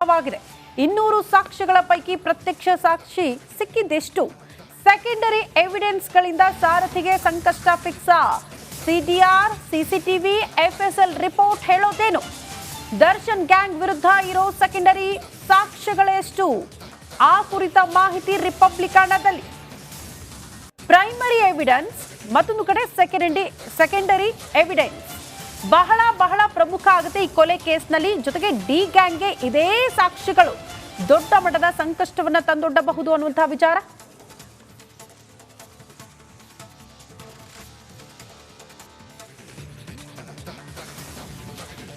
ವ್ಯಕ್ತವಾಗಿದೆ. 200 ಸಾಕ್ಷ್ಯಗಳ ಪೈಕಿ ಪ್ರತ್ಯಕ್ಷ ಸಾಕ್ಷಿ ಸಿಕ್ಕಿದ್ದೆಷ್ಟು? ಸೆಕೆಂಡರಿ ಎವಿಡೆನ್ಸ್ಗಳಿಂದ ಸಾರಥಿಗೆ ಸಂಕಷ್ಟ ಫಿಕ್ಸಾ? ಸಿಡಿಆರ್, ಸಿಸಿಟಿವಿ, ಎಫ್ಎಸ್ಎಲ್ ರಿಪೋರ್ಟ್ ಹೇಳೋದೇನು? ದರ್ಶನ್ ಗ್ಯಾಂಗ್ ವಿರುದ್ಧ ಇರೋ ಸೆಕೆಂಡರಿ ಸಾಕ್ಷ್ಯಗಳೆಷ್ಟು? ಆ ಕುರಿತ ಮಾಹಿತಿ ರಿಪಬ್ಲಿಕನದಲ್ಲಿ. ಪ್ರೈಮರಿ ಎವಿಡೆನ್ಸ್, ಮತ್ತೊಂದು ಕಡೆ ಸೆಕೆಂಡರಿ ಎವಿಡೆನ್ಸ್ ಬಹಳ ಪ್ರಮುಖ ಆಗುತ್ತೆ ಈ ಕೊಲೆ ಕೇಸ್ನಲ್ಲಿ. ಜೊತೆಗೆ ಡಿ ಗ್ಯಾಂಗ್ಗೆ ಇದೇ ಸಾಕ್ಷಿಗಳು ದೊಡ್ಡ ಮಟ್ಟದ ಸಂಕಷ್ಟವನ್ನ ತಂದೊಡ್ಡಬಹುದು ಅನ್ನುವಂತಹ ವಿಚಾರ.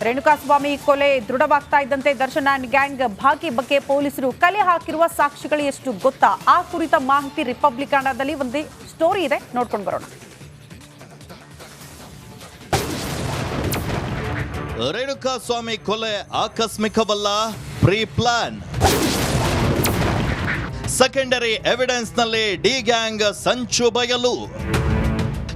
ರೇಣುಕಾಸ್ವಾಮಿ ಕೊಲೆ ದೃಢವಾಗ್ತಾ ಇದ್ದಂತೆ ದರ್ಶನ್ ಅಂಡ್ ಗ್ಯಾಂಗ್ ಭಾಗಿ ಬಗ್ಗೆ ಪೊಲೀಸರು ಕಲೆ ಹಾಕಿರುವ ಸಾಕ್ಷಿಗಳು ಎಷ್ಟು ಗೊತ್ತಾ? ಆ ಕುರಿತ ಮಾಹಿತಿ ರಿಪಬ್ಲಿಕನದಲ್ಲಿ ಒಂದು ಸ್ಟೋರಿ ಇದೆ, ನೋಡ್ಕೊಂಡು ಬರೋಣ. ರೇಣುಕಾಸ್ವಾಮಿ ಕೊಲೆ ಆಕಸ್ಮಿಕವಲ್ಲ, ಪ್ರೀ ಪ್ಲಾನ್. ಸೆಕೆಂಡರಿ ಎವಿಡೆನ್ಸ್ ನಲ್ಲಿ ಡಿ ಗ್ಯಾಂಗ್ ಸಂಚು ಬಯಲು.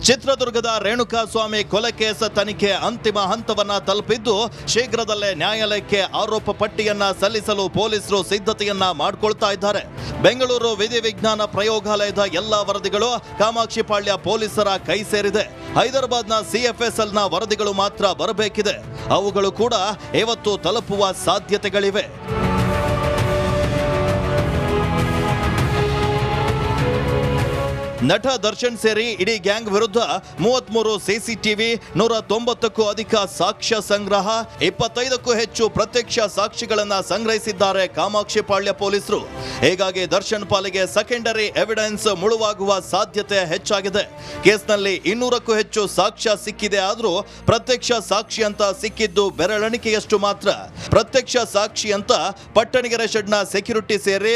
ಚಿತ್ರದುರ್ಗದ ರೇಣುಕಾಸ್ವಾಮಿ ಕೊಲೆ ಕೇಸ್ ತನಿಖೆ ಅಂತಿಮ ಹಂತವನ್ನ ತಲುಪಿದ್ದು, ಶೀಘ್ರದಲ್ಲೇ ನ್ಯಾಯಾಲಯಕ್ಕೆ ಆರೋಪ ಪಟ್ಟಿಯನ್ನ ಸಲ್ಲಿಸಲು ಪೊಲೀಸರು ಸಿದ್ಧತೆಯನ್ನ ಮಾಡಿಕೊಳ್ತಾ ಇದ್ದಾರೆ. ಬೆಂಗಳೂರು ವಿಧಿವಿಜ್ಞಾನ ಪ್ರಯೋಗಾಲಯದ ಎಲ್ಲಾ ವರದಿಗಳು ಕಾಮಾಕ್ಷಿಪಾಳ್ಯ ಪೊಲೀಸರ ಕೈ ಸೇರಿದೆ. ಹೈದರಾಬಾದ್ನ ಸಿಎಫ್ಎಸ್ಎಲ್ನ ವರದಿಗಳು ಮಾತ್ರ ಬರಬೇಕಿದೆ. ಅವುಗಳು ಕೂಡ ಇವತ್ತು ತಲುಪುವ ಸಾಧ್ಯತೆಗಳಿವೆ. ನಟ ದರ್ಶನ್ ಸೇರಿ ಇಡೀ ಗ್ಯಾಂಗ್ ವಿರುದ್ಧ 33 ಸಿಸಿಟಿವಿ, 190ಕ್ಕೂ ಅಧಿಕ ಸಾಕ್ಷ್ಯ ಸಂಗ್ರಹ, 25ಕ್ಕೂ ಹೆಚ್ಚು ಪ್ರತ್ಯಕ್ಷ ಸಾಕ್ಷಿಗಳನ್ನ ಸಂಗ್ರಹಿಸಿದ್ದಾರೆ ಕಾಮಾಕ್ಷಿಪಾಳ್ಯ ಪೊಲೀಸರು. ಹೀಗಾಗಿ ದರ್ಶನ್ ಪಾಲಿಗೆ ಸೆಕೆಂಡರಿ ಎವಿಡೆನ್ಸ್ ಮುಳುವಾಗುವ ಸಾಧ್ಯತೆ ಹೆಚ್ಚಾಗಿದೆ. ಕೇಸ್ನಲ್ಲಿ 200ಕ್ಕೂ ಹೆಚ್ಚು ಸಾಕ್ಷ್ಯ ಸಿಕ್ಕಿದೆ. ಆದರೂ ಪ್ರತ್ಯಕ್ಷ ಸಾಕ್ಷಿ ಅಂತ ಸಿಕ್ಕಿದ್ದು ಬೆರಳೆಣಿಕೆಯಷ್ಟು ಮಾತ್ರ. ಪ್ರತ್ಯಕ್ಷ ಸಾಕ್ಷಿ ಅಂತ ಪಟ್ಟಣಗೆರೆ ಶೆಡ್ನ ಸೆಕ್ಯೂರಿಟಿ ಸೇರಿ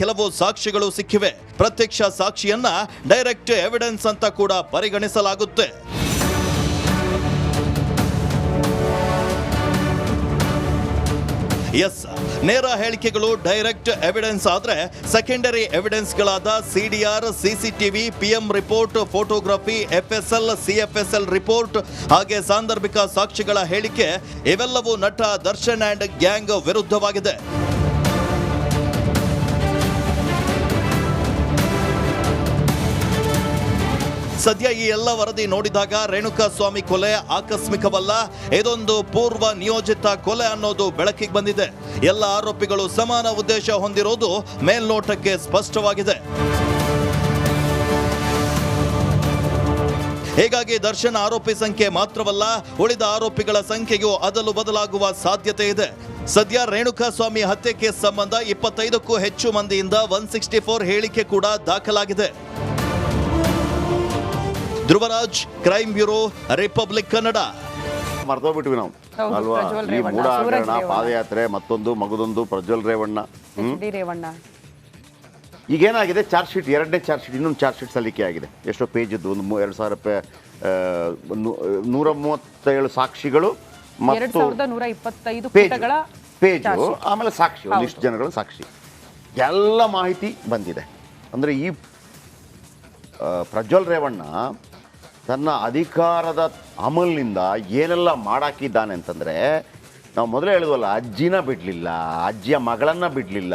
ಕೆಲವು ಸಾಕ್ಷಿಗಳು ಸಿಕ್ಕಿವೆ. ಪ್ರತ್ಯಕ್ಷ ಸಾಕ್ಷಿಯನ್ನ ಡೈರೆಕ್ಟ್ ಎವಿಡೆನ್ಸ್ ಅಂತ ಕೂಡ ಪರಿಗಣಿಸಲಾಗುತ್ತೆ. ಎಸ್, ನೇರ ಹೇಳಿಕೆಗಳು ಡೈರೆಕ್ಟ್ ಎವಿಡೆನ್ಸ್ ಆದ್ರೆ ಸೆಕೆಂಡರಿ ಎವಿಡೆನ್ಸ್ಗಳಾದ CDR, CCTV, PM report, photography, FSL, CFSL report ಹಾಗೆ ಸಾಂದರ್ಭಿಕ ಸಾಕ್ಷಿಗಳ ಹೇಳಿಕೆ ಇವೆಲ್ಲವೂ ನಟ ದರ್ಶನ್ ಅಂಡ್ ಗ್ಯಾಂಗ್ ವಿರುದ್ಧವಾಗಿದೆ. ಸದ್ಯ ಈ ಎಲ್ಲ ವರದಿ ನೋಡಿದಾಗ ರೇಣುಕಾಸ್ವಾಮಿ ಕೊಲೆ ಆಕಸ್ಮಿಕವಲ್ಲ, ಇದೊಂದು ಪೂರ್ವ ನಿಯೋಜಿತ ಕೊಲೆ ಅನ್ನೋದು ಬೆಳಕಿಗೆ ಬಂದಿದೆ. ಎಲ್ಲ ಆರೋಪಿಗಳು ಸಮಾನ ಉದ್ದೇಶ ಹೊಂದಿರೋದು ಮೇಲ್ನೋಟಕ್ಕೆ ಸ್ಪಷ್ಟವಾಗಿದೆ. ಹೀಗಾಗಿ ದರ್ಶನ್ ಆರೋಪಿ ಸಂಖ್ಯೆ ಮಾತ್ರವಲ್ಲ, ಉಳಿದ ಆರೋಪಿಗಳ ಸಂಖ್ಯೆಯೂ ಅದಲು ಬದಲಾಗುವ ಸಾಧ್ಯತೆ ಇದೆ. ಸದ್ಯ ರೇಣುಕಾಸ್ವಾಮಿ ಹತ್ಯೆ ಕೇಸ್ ಸಂಬಂಧ 25ಕ್ಕೂ ಹೆಚ್ಚು ಮಂದಿಯಿಂದ 164 ಹೇಳಿಕೆ ಕೂಡ ದಾಖಲಾಗಿದೆ. Dhruvaraj, crime bureau, Republic Kannada. ಮರ್ತೋಗ್ಬಿಟ್ವಿ ನಾವು ಅಲ್ವಾ? ಈ ಮೂಡ ಹಗರಣ, ಪಾದಯಾತ್ರೆ, ಮತ್ತೊಂದು ಮಗದೊಂದು ಪ್ರಜ್ವಲ್ ರೇವಣ್ಣ. ಈಗೇನಾಗಿದೆ, ಚಾರ್ಜ್ ಶೀಟ್, ಎರಡನೇ ಚಾರ್ಜ್ ಶೀಟ್, ಇನ್ನೊಂದು ಚಾರ್ಜ್ ಶೀಟ್ ಸಲ್ಲಿಕೆ ಆಗಿದೆ. ಎಷ್ಟೋ ಪೇಜ್ ಇದ್ದು, ಒಂದು 2000 137 ಸಾಕ್ಷಿಗಳು ಮತ್ತು ಪೇಜು, ಆಮೇಲೆ ಸಾಕ್ಷಿ, ಒಂದಿಷ್ಟು ಜನಗಳ ಸಾಕ್ಷಿ, ಎಲ್ಲ ಮಾಹಿತಿ ಬಂದಿದೆ. ಅಂದರೆ ಈ ಪ್ರಜ್ವಲ್ ರೇವಣ್ಣ ತನ್ನ ಅಧಿಕಾರದ ಅಮಲಿನಿಂದ ಏನೆಲ್ಲ ಮಾಡಾಕಿದ್ದಾನೆ ಅಂತಂದರೆ, ನಾವು ಮೊದಲೇ ಹೇಳಿದ್ವಲ್ಲ, ಅಜ್ಜಿನ ಬಿಡಲಿಲ್ಲ, ಅಜ್ಜಿಯ ಮಗಳನ್ನು ಬಿಡಲಿಲ್ಲ,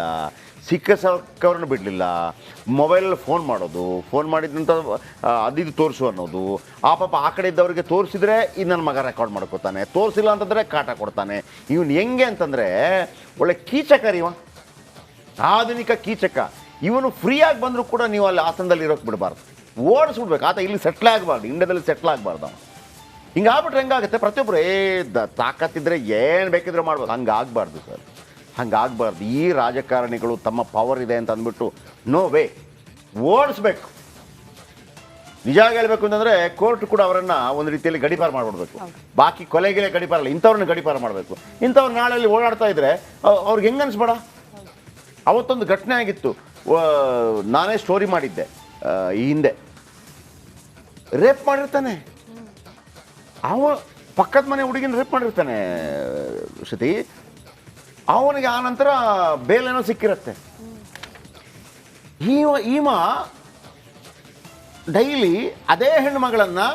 ಸಿಕ್ಕ ಸಕ್ಕವ್ರನ್ನ ಬಿಡಲಿಲ್ಲ, ಮೊಬೈಲಲ್ಲಿ ಫೋನ್ ಮಾಡೋದು, ಫೋನ್ ಮಾಡಿದಂಥ ಅದಿದು ತೋರಿಸು ಅನ್ನೋದು, ಆ ಪಾಪ ಆ ಕಡೆ ಇದ್ದವರಿಗೆ ತೋರಿಸಿದ್ರೆ ಇನ್ನು ನನ್ನ ಮಗ ರೆಕಾರ್ಡ್ ಮಾಡ್ಕೋತಾನೆ, ತೋರಿಸಿಲ್ಲ ಅಂತಂದರೆ ಕಾಟ ಕೊಡ್ತಾನೆ. ಇವನು ಹೆಂಗೆ ಅಂತಂದರೆ ಒಳ್ಳೆ ಕೀಚಕರಿವ, ಆಧುನಿಕ ಕೀಚಕ. ಇವನು ಫ್ರೀಯಾಗಿ ಬಂದರೂ ಕೂಡ ನೀವು ಅಲ್ಲಿ ಆಸನದಲ್ಲಿ ಇರೋಕ್ಕೆ ಬಿಡಬಾರ್ದು, ಓಡಿಸ್ಬಿಡ್ಬೇಕು. ಆತ ಇಲ್ಲಿ ಸೆಟ್ಲ್ ಆಗಬಾರ್ದು, ಇಂಡಿಯಾದಲ್ಲಿ ಸೆಟ್ಲ್ ಆಗಬಾರ್ದು. ಹಿಂಗಾಗ್ಬಿಟ್ರೆ ಹೆಂಗಾಗುತ್ತೆ, ಪ್ರತಿಯೊಬ್ಬರು ತಾಕತ್ತಿದ್ರೆ ಏನು ಬೇಕಿದ್ರೆ ಮಾಡ್ಬೋದು. ಹಂಗಾಗಬಾರ್ದು ಸರ್, ಹಂಗಾಗಬಾರ್ದು. ಈ ರಾಜಕಾರಣಿಗಳು ತಮ್ಮ ಪವರ್ ಇದೆ ಅಂತ ಅಂದ್ಬಿಟ್ಟು ನೋ ವೇ, ಓಡಿಸ್ಬೇಕು. ನಿಜ ಹೇಳ್ಬೇಕು ಅಂತಂದರೆ ಕೋರ್ಟ್ ಕೂಡ ಅವರನ್ನು ಒಂದು ರೀತಿಯಲ್ಲಿ ಗಡಿಪಾರ ಮಾಡಿಬಿಡ್ಬೇಕು. ಬಾಕಿ ಕೊಲೆಗೆ ಗಡಿಪಾರಲ್ಲ, ಇಂಥವ್ರನ್ನ ಗಡಿಪಾರ ಮಾಡಬೇಕು. ಇಂಥವ್ರು ನಾಳೆಯಲ್ಲಿ ಓಡಾಡ್ತಾ ಇದ್ರೆ ಅವ್ರಿಗೆ ಹೆಂಗೆ ಅನಿಸ್ಬೇಡ. ಅವತ್ತೊಂದು ಘಟನೆ ಆಗಿತ್ತು, ನಾನೇ ಸ್ಟೋರಿ ಮಾಡಿದ್ದೆ ಈ ಹಿಂದೆ. ರೇಪ್ ಮಾಡಿರ್ತಾನೆ ಅವ, ಪಕ್ಕದ ಮನೆ ಹುಡುಗಿನ ರೇಪ್ ಮಾಡಿರ್ತಾನೆ ಶ್ರುತಿ. ಅವನಿಗೆ ಆ ನಂತರ ಬೇಲೇನೋ ಸಿಕ್ಕಿರುತ್ತೆ. ಈಮ ಡೈಲಿ ಅದೇ ಹೆಣ್ಣು ಮಗಳನ್ನು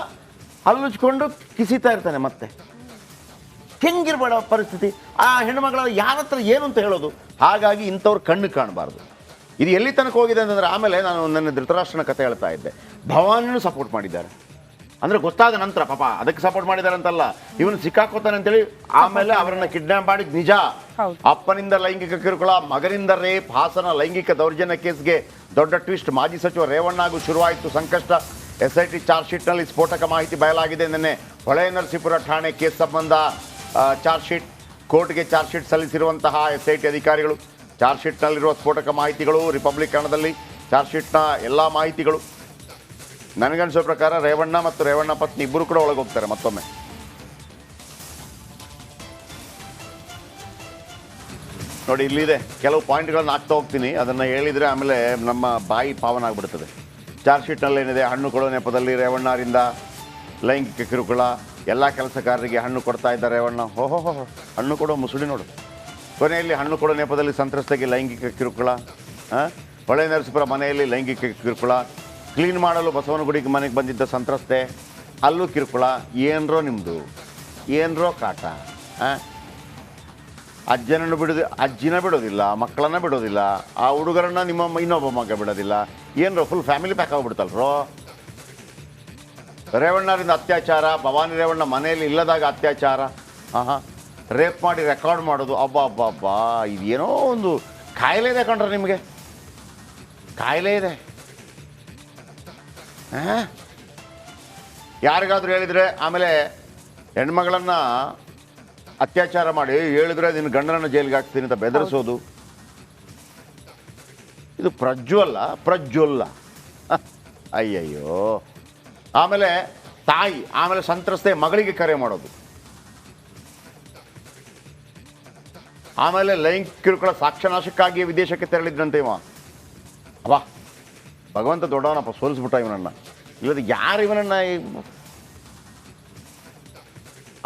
ಹಲ್ಲುಚ್ಕೊಂಡು ಕಿಸಿತಾ ಇರ್ತಾನೆ. ಮತ್ತೆ ಹೆಂಗಿರ್ಬೇಡ ಪರಿಸ್ಥಿತಿ. ಆ ಹೆಣ್ಣುಮಗಳ ಯಾರ ಹತ್ರ ಏನು ಅಂತ ಹೇಳೋದು. ಹಾಗಾಗಿ ಇಂಥವ್ರು ಕಣ್ಣು ಕಾಣಬಾರ್ದು. ಇದು ಎಲ್ಲಿ ತನಕ ಹೋಗಿದೆ ಅಂತಂದರೆ, ಆಮೇಲೆ ನಾನು ನನ್ನ ಧೃತರಾಷ್ಟ್ರನ ಕಥೆ ಹೇಳ್ತಾ ಇದ್ದೆ, ಭವಾನಿನೂ ಸಪೋರ್ಟ್ ಮಾಡಿದ್ದಾರೆ. ಅಂದರೆ ಗೊತ್ತಾದ ನಂತರ ಪಾಪ ಅದಕ್ಕೆ ಸಪೋರ್ಟ್ ಮಾಡಿದ್ದಾರೆ ಅಂತಲ್ಲ, ಇವನು ಸಿಕ್ಕಾಕೋತಾನೆ ಅಂತೇಳಿ ಆಮೇಲೆ ಅವರನ್ನು ಕಿಡ್ನಾಪ್ ಮಾಡಿದ ನಿಜ. ಅಪ್ಪನಿಂದ ಲೈಂಗಿಕ ಕಿರುಕುಳ, ಮಗನಿಂದ ರೇಪ್, ಹಾಸನ ಲೈಂಗಿಕ ದೌರ್ಜನ್ಯ ಕೇಸ್ಗೆ ದೊಡ್ಡ ಟ್ವಿಸ್ಟ್. ಮಾಜಿ ಸಚಿವ ರೇವಣ್ಣಗೂ ಶುರುವಾಯಿತು ಸಂಕಷ್ಟ. SIT ಚಾರ್ಜ್ ಶೀಟ್ನಲ್ಲಿ ಸ್ಫೋಟಕ ಮಾಹಿತಿ ಬಯಲಾಗಿದೆ. ನಿನ್ನೆ ಹೊಳೆನರಸೀಪುರ ಠಾಣೆ ಕೇಸ್ ಸಂಬಂಧ ಚಾರ್ಜ್ ಶೀಟ್, ಕೋರ್ಟ್ಗೆ ಚಾರ್ಜ್ ಶೀಟ್ ಸಲ್ಲಿಸಿರುವಂತಹ SIT ಅಧಿಕಾರಿಗಳು. ಚಾರ್ಜ್ ಶೀಟ್ನಲ್ಲಿರುವ ಸ್ಫೋಟಕ ಮಾಹಿತಿಗಳು, ರಿಪಬ್ಲಿಕ್ ಕನ್ನಡದಲ್ಲಿ ಚಾರ್ಜ್ ಶೀಟ್ನ ಎಲ್ಲ ಮಾಹಿತಿಗಳು. ನನಗನ್ಸೋ ಪ್ರಕಾರ ರೇವಣ್ಣ ಮತ್ತು ರೇವಣ್ಣ ಪತ್ನಿ ಇಬ್ಬರು ಕೂಡ ಒಳಗೆ ಹೋಗ್ತಾರೆ ಮತ್ತೊಮ್ಮೆ. ನೋಡಿ ಇಲ್ಲಿದೆ, ಕೆಲವು ಪಾಯಿಂಟ್ಗಳನ್ನ ಹಾಕ್ತಾ ಹೋಗ್ತೀನಿ, ಅದನ್ನು ಹೇಳಿದರೆ ಆಮೇಲೆ ನಮ್ಮ ಬಾಯಿ ಪಾವನ ಆಗಿಬಿಡ್ತದೆ. ಚಾರ್ಜ್ ಶೀಟ್ನಲ್ಲಿ ಏನಿದೆ, ಹಣ್ಣು ಕೊಡೋ ನೆಪದಲ್ಲಿ ರೇವಣ್ಣರಿಂದ ಲೈಂಗಿಕ ಕಿರುಕುಳ, ಎಲ್ಲ ಕೆಲಸಗಾರರಿಗೆ ಹಣ್ಣು ಕೊಡ್ತಾ ಇದ್ದಾರೆ ರೇವಣ್ಣ. ಓಹೋ ಹಣ್ಣು ಕೊಡೋ ಮುಸುಡಿ ನೋಡು. ಕೊನೆಯಲ್ಲಿ ಹಣ್ಣು ಕೊಡೋ ನೆಪದಲ್ಲಿ ಸಂತ್ರಸ್ತೆಗೆ ಲೈಂಗಿಕ ಕಿರುಕುಳ. ಹೊಳೆನರಸೀಪುರ ಮನೆಯಲ್ಲಿ ಲೈಂಗಿಕ ಕಿರುಕುಳ. ಕ್ಲೀನ್ ಮಾಡಲು ಬಸವನಗುಡಿಗೆ ಮನೆಗೆ ಬಂದಿದ್ದ ಸಂತ್ರಸ್ತೆ, ಅಲ್ಲೂ ಕಿರುಕುಳ. ಏನರೋ ನಿಮ್ಮದು, ಏನರೋ ಕಾಟ. ಅಜ್ಜಿನ ಬಿಡೋದಿಲ್ಲ, ಮಕ್ಕಳನ್ನ ಬಿಡೋದಿಲ್ಲ, ಆ ಹುಡುಗರನ್ನ ನಿಮ್ಮ ಇನ್ನೊಬ್ಬ ಮಗ ಬಿಡೋದಿಲ್ಲ. ಏನರೋ ಫುಲ್ ಫ್ಯಾಮಿಲಿ ಪ್ಯಾಕ್ ಆಗಿಬಿಡ್ತಲ್ರೋ. ರೇವಣ್ಣರಿಂದ ಅತ್ಯಾಚಾರ, ಭವಾನಿ ರೇವಣ್ಣ ಮನೆಯಲ್ಲಿ ಇಲ್ಲದಾಗ ಅತ್ಯಾಚಾರ, ರೇಪ್ ಮಾಡಿ ರೆಕಾರ್ಡ್ ಮಾಡೋದು. ಅಬ್ಬಾ ಇದೇನೋ ಒಂದು ಕಾಯಿಲೆ ಇದೆ ಕಣ್ರೆ ನಿಮಗೆ, ಕಾಯಿಲೆ ಇದೆ. ಯಾರಿಗಾದ್ರೂ ಹೇಳಿದರೆ ಆಮೇಲೆ ಹೆಣ್ಮಗಳನ್ನು ಅತ್ಯಾಚಾರ ಮಾಡಿ ಹೇಳಿದ್ರೆ ನಿನ್ನ ಗಂಡನನ್ನು ಜೈಲಿಗೆ ಹಾಕ್ತೀನಿ ಅಂತ ಬೆದರಿಸೋದು. ಇದು ಪ್ರಜ್ವಲ್ಲ. ಅಯ್ಯಯ್ಯೋ. ಆಮೇಲೆ ತಾಯಿ, ಆಮೇಲೆ ಸಂತ್ರಸ್ತೆ ಮಗಳಿಗೆ ಕರೆ ಮಾಡೋದು. ಆಮೇಲೆ ಲೈಂಗಿಕ ಕಿರುಕುಳ ಸಾಕ್ಷ್ಯನಾಶಕ್ಕಾಗಿ ವಿದೇಶಕ್ಕೆ ತೆರಳಿದ್ರಂತೆ ಇವ. ಅವಾ ಭಗವಂತ ದೊಡ್ಡವನಪ್ಪ, ಸೋಲಿಸ್ಬಿಟ್ಟ ಇವನನ್ನು. ಇಲ್ಲದ ಯಾರು ಇವನನ್ನು.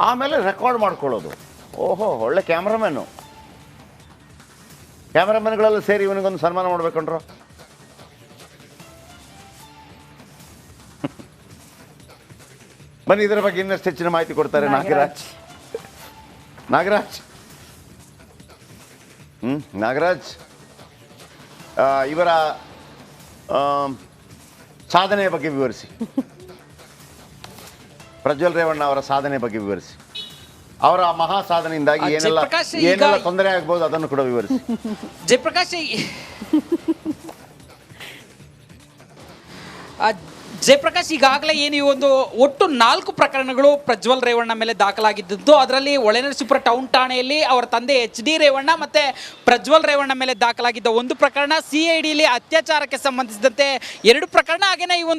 ಆಮೇಲೆ ರೆಕಾರ್ಡ್ ಮಾಡ್ಕೊಳ್ಳೋದು. ಓಹೋ ಒಳ್ಳೆ ಕ್ಯಾಮ್ರಾಮನ್ಗಳೆಲ್ಲ ಸೇರಿ ಇವನಿಗೊಂದು ಸನ್ಮಾನ ಮಾಡ್ಬೇಕಂಡ್ರು. ಬನ್ನಿ ಇದರ ಬಗ್ಗೆ ಇನ್ನಷ್ಟು ಹೆಚ್ಚಿನ ಮಾಹಿತಿ ಕೊಡ್ತಾರೆ ನಾಗರಾಜ್ ಇವರ ಸಾಧನೆಯ ಬಗ್ಗೆ ವಿವರಿಸಿ. ಪ್ರಜ್ವಲ್ ರೇವಣ್ಣ ಅವರ ಸಾಧನೆ ಬಗ್ಗೆ ವಿವರಿಸಿ. ಅವರ ಮಹಾ ಸಾಧನೆಯಿಂದಾಗಿ ಏನೆಲ್ಲ ತೊಂದರೆ ಆಗ್ಬೋದು ಅದನ್ನು ಕೂಡ ವಿವರಿಸಿ. ಜಯಪ್ರಕಾಶ್, ಈಗಾಗಲೇ ಏನು ಈ ಒಂದು ಒಟ್ಟು 4 ಪ್ರಕರಣಗಳು ಪ್ರಜ್ವಲ್ ರೇವಣ್ಣ ಮೇಲೆ ದಾಖಲಾಗಿದ್ದು, ಅದರಲ್ಲಿ ಹೊಳೆನರಸೀಪುರ ಟೌನ್ ಠಾಣೆಯಲ್ಲಿ ಅವರ ತಂದೆ HD ರೇವಣ್ಣ ಮತ್ತು ಪ್ರಜ್ವಲ್ ರೇವಣ್ಣ ಮೇಲೆ ದಾಖಲಾಗಿದ್ದ 1 ಪ್ರಕರಣ, CIDಯಲ್ಲಿ ಅತ್ಯಾಚಾರಕ್ಕೆ ಸಂಬಂಧಿಸಿದಂತೆ 2 ಪ್ರಕರಣ, ಹಾಗೆಯೇ ಈ ಒಂದು